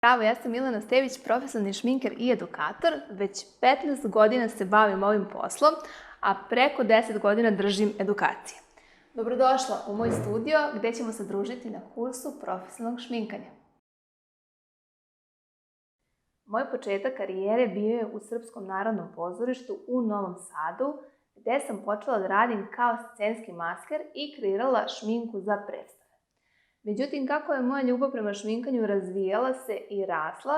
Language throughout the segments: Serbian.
Bravo, ja sam Milena Stević, profesionalni šminker i edukator. Već 15 godina se bavim ovim poslom, a preko 10 godina držim edukacije. Dobrodošla u moj studio gde ćemo se družiti na kursu profesionalnog šminkanja. Moj početak karijere bio je u Srpskom narodnom pozorištu u Novom Sadu, gde sam počela da radim kao scenski masker i kreirala šminku za predstave. Međutim, kako je moja ljubav prema šminkanju razvijala se i rasla,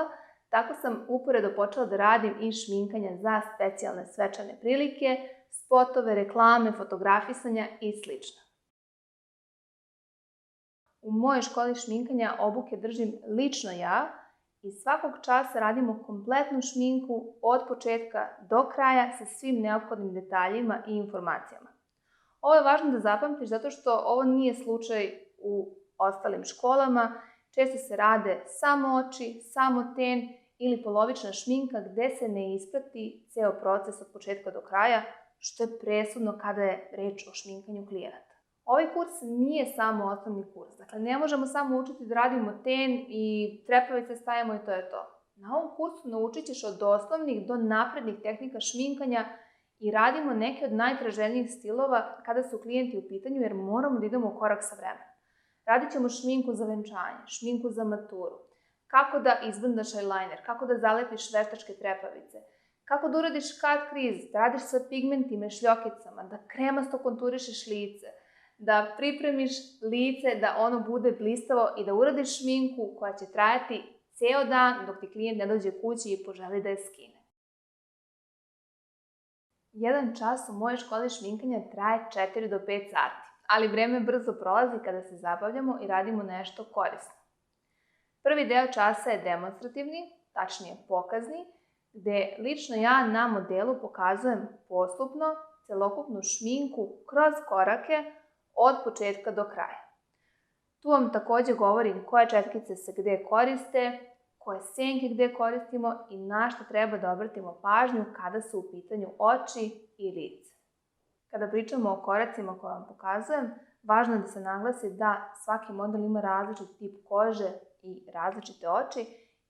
tako sam uporedo počela da radim i šminkanja za specijalne svečane prilike, spotove, reklame, fotografisanja i sl. U mojoj školi šminkanja obuke držim lično ja i svakog časa radimo kompletnu šminku od početka do kraja sa svim neophodnim detaljima i informacijama. Ovo je važno da zapamtiš zato što ovo nije slučaj u ostalim školama. Često se rade samo oči, samo ten ili polovična šminka gde se ne isprati ceo proces od početka do kraja, što je presudno kada je reč o šminkanju klijenata. Ovaj kurs nije samo osnovni kurs, dakle ne možemo samo učiti da radimo ten i trepavice stavimo i to je to. Na ovom kursu naučit ćeš od osnovnih do naprednih tehnika šminkanja i radimo neke od najtraženijih stilova kada su klijenti u pitanju jer moramo da idemo u korak sa vremenom. Radit ćemo šminku za venčanje, šminku za maturu, kako da izblendaš eyeliner, kako da zalepiš veštačke trepavice, kako da uradiš cut crease, da radiš sa pigmentima i šljokicama, da kremasto konturišeš lice, da pripremiš lice da ono bude blistavo i da uradiš šminku koja će trajati ceo dan dok ti klijent ne dođe kući i poželi da je skine. Jedan čas u mojoj školi šminkanja traje 4 do 5 sati. Ali vreme brzo prolazi kada se zabavljamo i radimo nešto korisno. Prvi deo časa je demonstrativni, tačnije pokazni, gde lično ja na modelu pokazujem postupno celokupnu šminku kroz korake od početka do kraja. Tu vam takođe govorim koje četkice se gde koriste, koje senke gde koristimo i na što treba da obratimo pažnju kada su u pitanju oči i lice. Kada pričamo o koracima koje vam pokazujem, važno je da se naglasi da svaki model ima različit tip kože i različite oči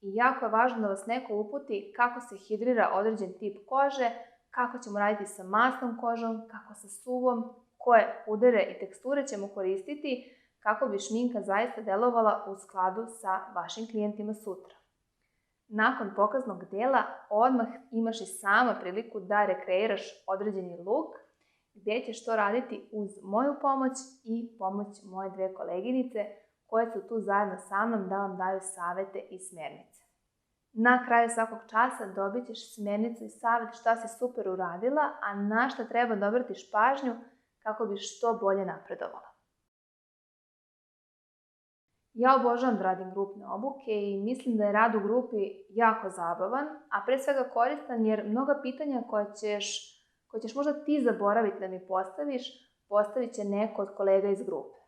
i jako je važno da vas neko uputi kako se hidrira određen tip kože, kako ćemo raditi sa masnom kožom, kako sa suvom, koje pudere i teksture ćemo koristiti kako bi šminka zaista delovala u skladu sa vašim klijentima sutra. Nakon pokaznog dela odmah imaš i sama priliku da rekreiraš određeni look, gde ćeš to raditi uz moju pomoć i pomoć moje dve koleginice koje su tu zajedno sa mnom da vam daju savete i smernice. Na kraju svakog časa dobit ćeš smernicu i savet šta si super uradila, a na šta treba da obratiš pažnju kako bi što bolje napredovala. Ja obožavam da radim grupne obuke i mislim da je rad u grupi jako zabavan, a pre svega koristan jer mnoga pitanja koje ćeš možda ti zaboraviti da mi postavit će neko od kolega iz grupe.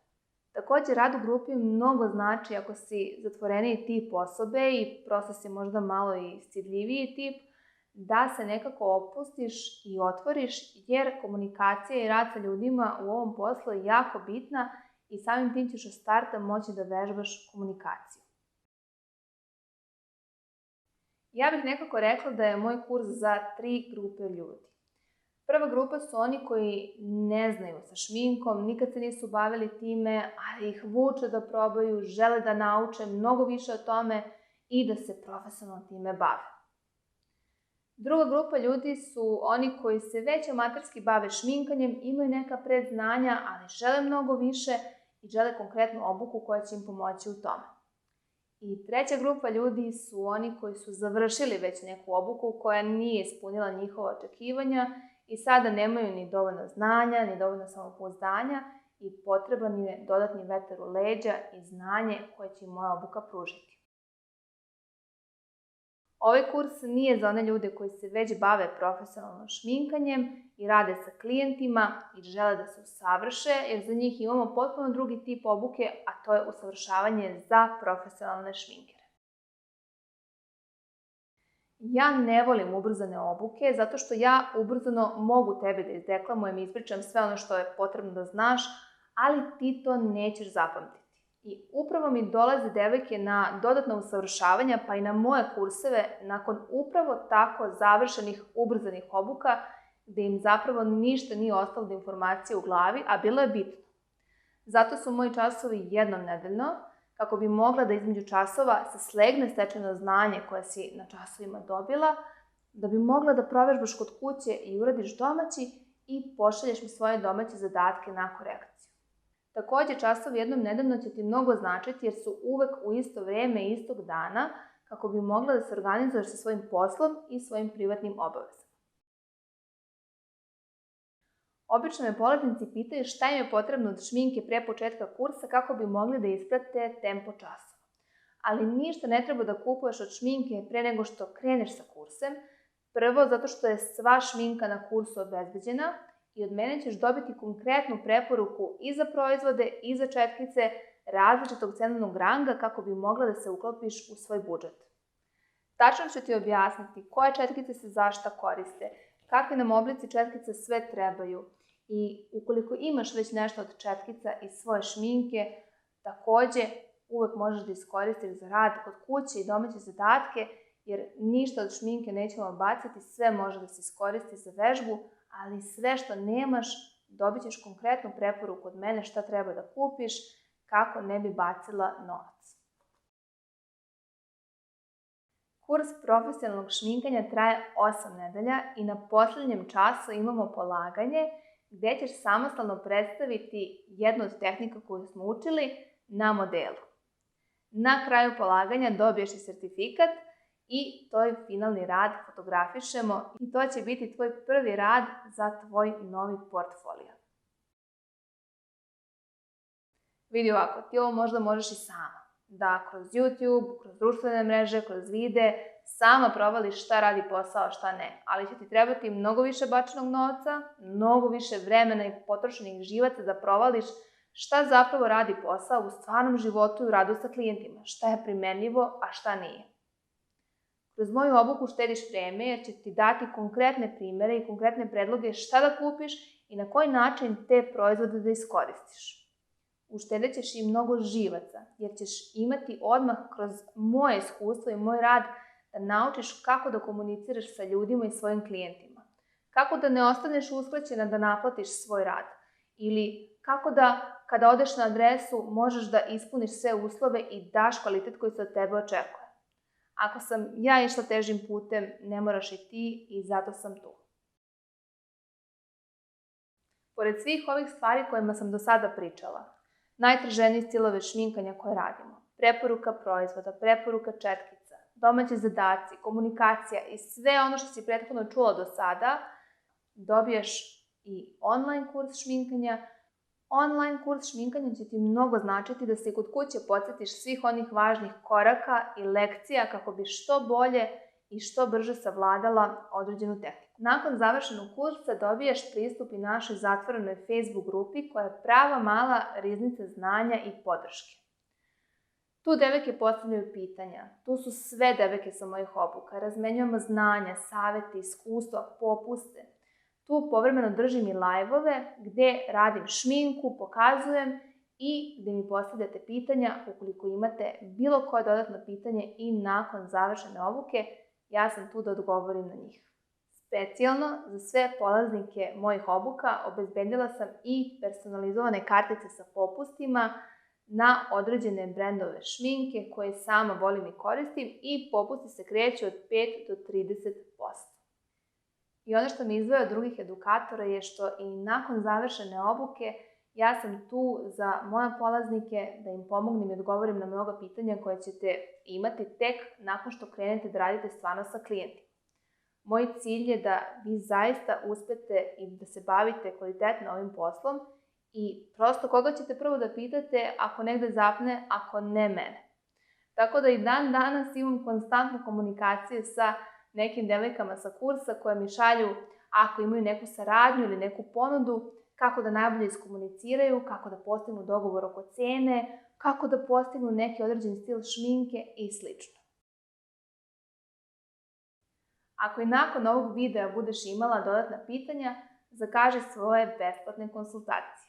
Takođe, rad u grupi mnogo znači ako si zatvoreniji tip osobe i prosto si možda malo i stidljiviji tip, da se nekako opustiš i otvoriš jer komunikacija i rad sa ljudima u ovom poslu je jako bitna i samim tim ćeš od starta moći da vežbaš komunikaciju. Ja bih nekako rekla da je moj kurs za 3 grupe ljudi. Prva grupa su oni koji ne znaju sa šminkom, nikad se nisu bavili time, ali ih vuče da probaju, žele da nauče mnogo više o tome i da se profesionalno time bave. Druga grupa ljudi su oni koji se već amaterski bave šminkanjem, imaju neka predznanja, ali žele mnogo više i žele konkretnu obuku koja će im pomoći u tome. I treća grupa ljudi su oni koji su završili već neku obuku koja nije ispunila njihova očekivanja i sada nemaju ni dovoljno znanja, ni dovoljno samopouzdanja i potreban je dodatni vetar u leđa i znanje koje će im moja obuka pružiti. Ovaj kurs nije za one ljude koji se već bave profesionalno šminkanjem i rade sa klijentima i žele da se usavrše, jer za njih imamo potpuno drugi tip obuke, a to je usavršavanje za profesionalne šminkere. Ja ne volim ubrzane obuke, zato što ja ubrzano mogu tebi da izdeklamujem i ispričam sve ono što je potrebno da znaš, ali ti to nećeš zapamtiti. I upravo mi dolaze devojke na dodatna usavršavanja, pa i na moje kurseve, nakon upravo tako završenih ubrzanih obuka, gde im zapravo ništa nije ostalo od informacije u glavi, a bilo je bitno. Zato su moji časovi jednom nedeljno, kako bi mogla da između časova se slegne stečeno znanje koje si na časovima dobila, da bi mogla da provežbaš kod kuće i uradiš domaći i pošalješ mi svoje domaće zadatke na korekciju. Takođe, časovi jednom nedeljno će ti mnogo značiti jer su uvek u isto vreme i istog dana, kako bi mogla da se organizuješ sa svojim poslom i svojim privatnim obavezama. Obično me polaznici pitaju šta im je potrebno od šminke pre početka kursa kako bi mogli da isprate tempo časova. Ali ništa ne treba da kupuješ od šminke pre nego što kreneš sa kursem. Prvo, zato što je sva šminka na kursu obezbeđena i od mene ćeš dobiti konkretnu preporuku i za proizvode i za četkice različitog cenovnog ranga kako bi mogla da se uklopiš u svoj budžet. Tačno ću ti objasniti koje četkice se zašta koriste, kakvi nam oblici četkica sve trebaju i ukoliko imaš već nešto od četkica i svoje šminke, takođe uvek možeš da iskoristiš za rad kod kuće i domaće zadatke, jer ništa od šminke nećemo baciti, sve može da se iskoristi za vežbu, ali sve što nemaš dobit ćeš konkretnu preporuku od mene šta treba da kupiš kako ne bi bacila novac. Kurs profesionalnog šminkanja traje 8 nedelja i na poslednjem času imamo polaganje gde ćeš samostalno predstaviti jednu od tehnika koju smo učili na modelu. Na kraju polaganja dobiješ i sertifikat i tvoj finalni rad fotografišemo i to će biti tvoj prvi rad za tvoj novi portfolio. Vidi ovako, ti ovo možda možeš i sama, da kroz YouTube, kroz društvene mreže, kroz videe, sama provališ šta radi posao, a šta ne. Ali će ti trebati mnogo više bačenog novca, mnogo više vremena i potrošenih živaca da provališ šta zapravo radi posao u stvarnom životu i u radu sa klijentima, šta je primenljivo, a šta nije. Kroz moju obuku štediš vreme jer će ti dati konkretne primere i konkretne predloge šta da kupiš i na koji način te proizvode da iskoristiš. Uštedit ćeš i mnogo živaca jer ćeš imati odmah kroz moje iskustvo i moj rad da naučiš kako da komuniciraš sa ljudima i svojim klijentima. Kako da ne ostaneš uskraćena da naplatiš svoj rad. Ili kako da kada odeš na adresu možeš da ispuniš sve uslove i daš kvalitet koji se od tebe očekuje. Ako sam ja išla težim putem, ne moraš i ti i zato sam tu. Pored svih ovih stvari kojima sam do sada pričala, najtraženiji stilove šminkanja koje radimo, preporuka proizvoda, preporuka četkica, domaći zadaci, komunikacija i sve ono što si prethodno čula do sada, dobijaš i online kurs šminkanja. Online kurs šminkanja će ti mnogo značiti da se kod kuće podsjetiš svih onih važnih koraka i lekcija kako bi što bolje i što brže savladala određenu tehniku. Nakon završenog kursa dobijaš pristup i našoj zatvorenoj Facebook grupi koja je prava mala riznica znanja i podrške. Tu devojke postavljaju pitanja, tu su sve devojke sa mojih obuka, razmenjujemo znanja, savete, iskustva, popuste. Tu povremeno držim i live-ove gde radim šminku, pokazujem i gde mi postavljate pitanja ukoliko imate bilo koje dodatno pitanje i nakon završene obuke, ja sam tu da odgovorim na njih. Specijalno za sve polaznike mojih obuka obezbedila sam i personalizovane kartice sa popustima na određene brendove šminke koje sama volim i koristim i popusti se kreću od 5 do 30%. I ono što me izdvaja od drugih edukatora je što i nakon završene obuke ja sam tu za moje polaznike da im pomognem i odgovorim na mnoga pitanja koje ćete imati tek nakon što krenete da radite stvarno sa klijentima. Moj cilj je da vi zaista uspete i da se bavite kvalitetno ovim poslom i prosto koga ćete prvo da pitate ako negde zapne, ako ne mene. Tako da i dan danas imam konstantnu komunikaciju sa nekim devojkama sa kursa koje mi šalju ako imaju neku saradnju ili neku ponudu, kako da najbolje iskomuniciraju, kako da postignu dogovor oko cene, kako da postignu neki određen stil šminke i sl. Ako i nakon ovog videa budeš imala dodatna pitanja, zakaži svoje besplatne konsultacije.